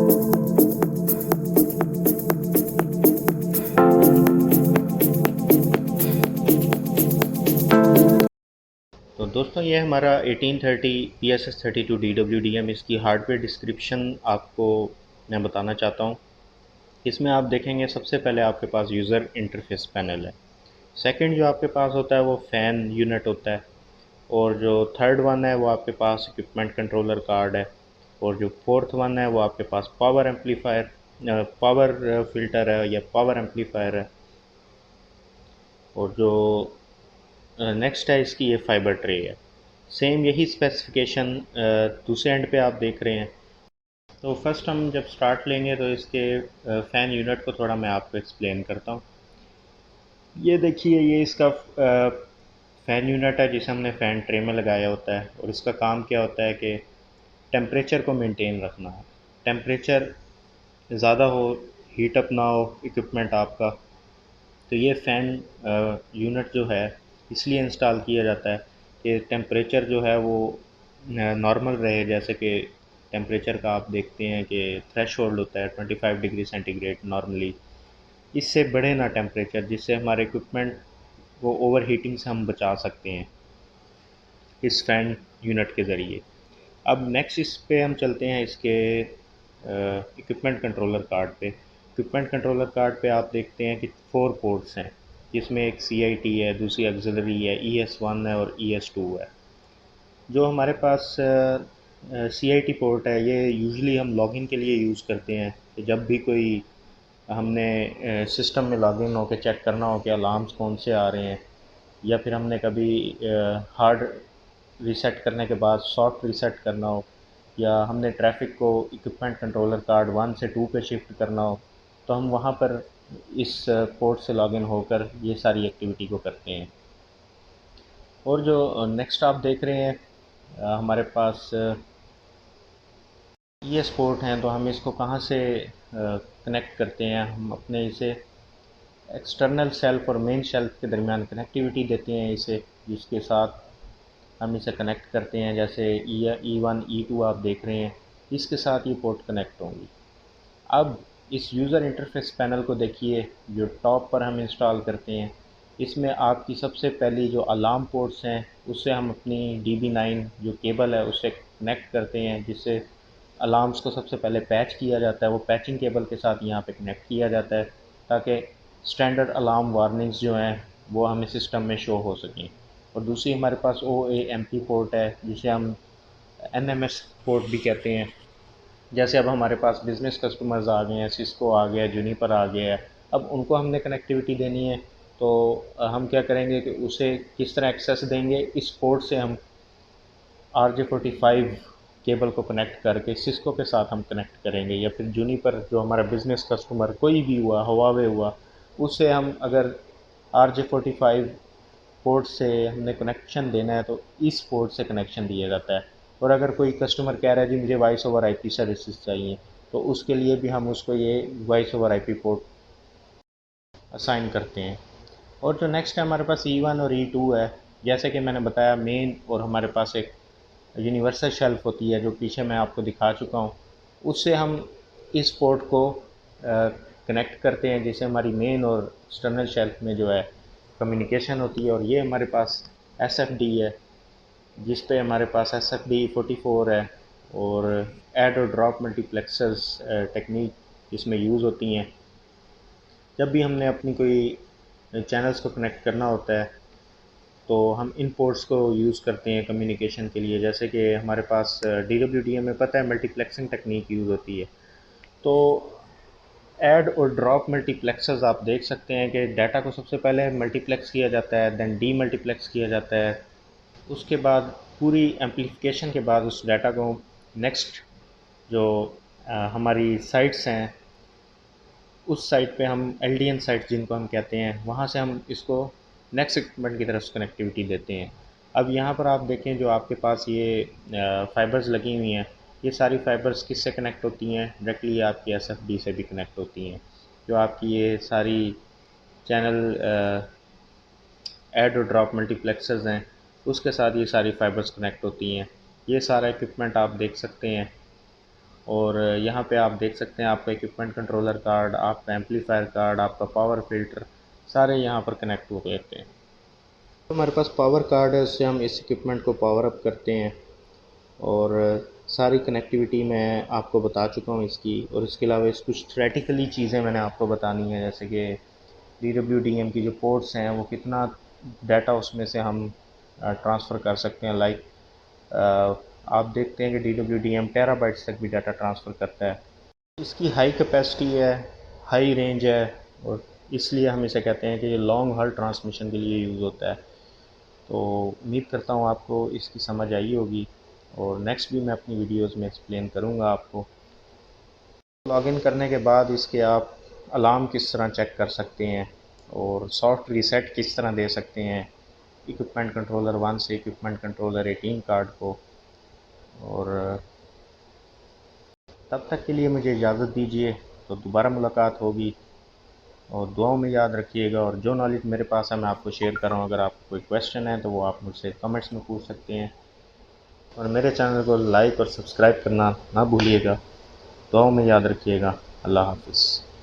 तो दोस्तों ये हमारा 1830 PSS32 DWDM, इसकी हार्डवेयर डिस्क्रिप्शन आपको मैं बताना चाहता हूँ। इसमें आप देखेंगे सबसे पहले आपके पास यूज़र इंटरफेस पैनल है। सेकंड जो आपके पास होता है वो फ़ैन यूनिट होता है, और जो थर्ड वन है वो आपके पास इक्विपमेंट कंट्रोलर कार्ड है, और जो फोर्थ वन है वो आपके पास पावर एम्पलीफायर, पावर फिल्टर है या पावर एम्पलीफायर है, और जो नेक्स्ट है इसकी ये फाइबर ट्रे है। सेम यही स्पेसिफिकेशन दूसरे एंड पे आप देख रहे हैं। तो फर्स्ट हम जब स्टार्ट लेंगे तो इसके फ़ैन यूनिट को थोड़ा मैं आपको एक्सप्लेन करता हूँ। ये देखिए, ये इसका फ़ैन यूनिट है जिसे हमने फ़ैन ट्रे में लगाया होता है, और इसका काम क्या होता है कि टेम्परेचर को मेंटेन रखना है। टेम्परेचर ज़्यादा हो, हीट अप ना हो इक्विपमेंट आपका, तो ये फ़ैन यूनिट जो है इसलिए इंस्टॉल किया जाता है कि टेम्परेचर जो है वो नॉर्मल रहे। जैसे कि टेम्परेचर का आप देखते हैं कि थ्रेश होल्ड होता है 25 डिग्री सेंटीग्रेड नॉर्मली, इससे बढ़े ना टेम्परेचर, जिससे हमारे इक्विपमेंट को ओवर हीटिंग से हम बचा सकते हैं इस फ़ैन यूनिट के ज़रिए। अब नेक्स्ट इस पे हम चलते हैं इसके इक्विपमेंट कंट्रोलर कार्ड पे। इक्विपमेंट कंट्रोलर कार्ड पे आप देखते हैं कि 4 पोर्ट्स हैं, जिसमें एक CIT है, दूसरी ऑक्सिलरी है, ES1 है और ES2 है। जो हमारे पास CIT पोर्ट है, ये यूजुअली हम लॉगिन के लिए यूज़ करते हैं कि जब भी कोई हमने सिस्टम में लॉगिन होकर चेक करना हो कि अलार्म्स कौन से आ रहे हैं, या फिर हमने कभी हार्ड रीसेट करने के बाद सॉफ्ट रीसेट करना हो, या हमने ट्रैफिक को इक्विपमेंट कंट्रोलर कार्ड 1 से 2 पे शिफ्ट करना हो, तो हम वहाँ पर इस पोर्ट से लॉगिन होकर ये सारी एक्टिविटी को करते हैं। और जो नेक्स्ट आप देख रहे हैं हमारे पास ये पोर्ट हैं, तो हम इसको कहाँ से कनेक्ट करते हैं? हम अपने इसे एक्सटर्नल शेल्फ और मेन शेल्फ के दरमियान कनेक्टिविटी देते हैं इसे, जिसके साथ हम इसे कनेक्ट करते हैं। जैसे E1 E2 आप देख रहे हैं, इसके साथ ये पोर्ट कनेक्ट होंगी। अब इस यूज़र इंटरफेस पैनल को देखिए, जो टॉप पर हम इंस्टॉल करते हैं, इसमें आपकी सबसे पहली जो अलार्म पोर्ट्स हैं उससे हम अपनी DB9 जो केबल है उससे कनेक्ट करते हैं, जिससे अलार्म्स को सबसे पहले पैच किया जाता है। वो पैचिंग केबल के साथ यहाँ पे कनेक्ट किया जाता है, ताकि स्टैंडर्ड अलार्म वार्निंग्स जो हैं वो हमें सिस्टम में शो हो सकें। और दूसरी हमारे पास OAMP पोर्ट है, जिसे हम NMS पोर्ट भी कहते हैं। जैसे अब हमारे पास बिज़नेस कस्टमर्स आ गए हैं, सिस्को आ गया, जूनिपर आ गया है, अब उनको हमने कनेक्टिविटी देनी है, तो हम क्या करेंगे कि उसे किस तरह एक्सेस देंगे? इस पोर्ट से हम RJ45 केबल को कनेक्ट करके सिस्को के साथ हम कनेक्ट करेंगे, या फिर जूनिपर जो हमारा बिज़नेस कस्टमर कोई भी हुआ, हुआवे हुआ, उससे हम अगर RJ45 पोर्ट से हमने कनेक्शन देना है तो इस पोर्ट से कनेक्शन दिया जाता है। और अगर कोई कस्टमर कह रहा है जी मुझे वॉइस ओवर IP सर्विसेज चाहिए, तो उसके लिए भी हम उसको ये voice over IP port assign करते हैं। और जो नेक्स्ट है हमारे पास E1 और E2 है। जैसे कि मैंने बताया, मेन और हमारे पास एक यूनिवर्सल शेल्फ होती है जो पीछे मैं आपको दिखा चुका हूँ, उससे हम इस पोर्ट को कनेक्ट करते हैं, जिससे हमारी मेन और एक्सटर्नल शेल्फ में जो है कम्युनिकेशन होती है। और ये हमारे पास SFD है, जिस पे हमारे पास SFD44 है, और ऐड और ड्रॉप मल्टीप्लेक्सर्स टेक्निक इसमें यूज़ होती हैं। जब भी हमने अपनी कोई चैनल्स को कनेक्ट करना होता है तो हम इन पोर्ट्स को यूज़ करते हैं कम्युनिकेशन के लिए। जैसे कि हमारे पास DWDM में पता है मल्टीप्लेक्सिंग टेक्निक यूज़ होती है, तो ऐड और ड्रॉप मल्टीप्लेक्सर्स आप देख सकते हैं कि डाटा को सबसे पहले मल्टीप्लेक्स किया जाता है, देन डीमल्टीप्लेक्स किया जाता है। उसके बाद पूरी एम्पलीफिकेशन के बाद उस डाटा को नेक्स्ट जो हमारी साइट्स हैं, उस साइट पे हम LDN साइट्स जिनको हम कहते हैं, वहाँ से हम इसको नेक्स्ट इक्विपमेंट की तरफ कनेक्टिविटी देते हैं। अब यहाँ पर आप देखें, जो आपके पास ये फाइबर्स लगी हुई हैं, ये सारी फाइबर्स किससे कनेक्ट होती हैं? डायरेक्टली आपकी SFD से भी कनेक्ट होती हैं। जो आपकी ये सारी चैनल ऐड और ड्रॉप मल्टीप्लेक्सर्स हैं, उसके साथ ये सारी फाइबर्स कनेक्ट होती हैं। ये सारा इक्विपमेंट आप देख सकते हैं। और यहाँ पे आप देख सकते हैं आपका इक्विपमेंट कंट्रोलर कार्ड, आपका एम्पलीफायर कार्ड, आपका पावर फिल्टर सारे यहाँ पर कनेक्ट हो गए थे। तो हमारे पास पावर कार्ड है, उससे हम इस इक्विपमेंट को पावर अप करते हैं। और सारी कनेक्टिविटी मैं आपको बता चुका हूँ इसकी, और इसके अलावा इस कुछ थ्रेटिकली चीज़ें मैंने आपको बतानी है, जैसे कि DWDM की जो पोर्ट्स हैं वो कितना डाटा उसमें से हम ट्रांसफ़र कर सकते हैं। लाइक आप देखते हैं कि DWDM टेराबाइट्स तक भी डाटा ट्रांसफ़र करता है। इसकी हाई कैपेसिटी है, हाई रेंज है, और इसलिए हम इसे कहते हैं कि ये लॉन्ग हॉल ट्रांसमिशन के लिए यूज़ होता है। तो उम्मीद करता हूँ आपको इसकी समझ आई होगी, और नेक्स्ट भी मैं अपनी वीडियोज़ में एक्सप्लेन करूँगा आपको। लॉगिन करने के बाद इसके आप अलार्म किस तरह चेक कर सकते हैं, और सॉफ्ट रीसेट किस तरह दे सकते हैं इक्विपमेंट कंट्रोलर 1 से इक्विपमेंट कंट्रोलर 18 कार्ड को। और तब तक के लिए मुझे इजाज़त दीजिए, तो दोबारा मुलाकात होगी। और दुआओं में याद रखिएगा, और जो नॉलेज मेरे पास है मैं आपको शेयर कर रहा हूँ। अगर आपको कोई क्वेश्चन है तो वो आप मुझसे कमेंट्स में पूछ सकते हैं, और मेरे चैनल को लाइक और सब्सक्राइब करना ना भूलिएगा। दुआओं में याद रखिएगा। अल्लाह हाफ़िज़।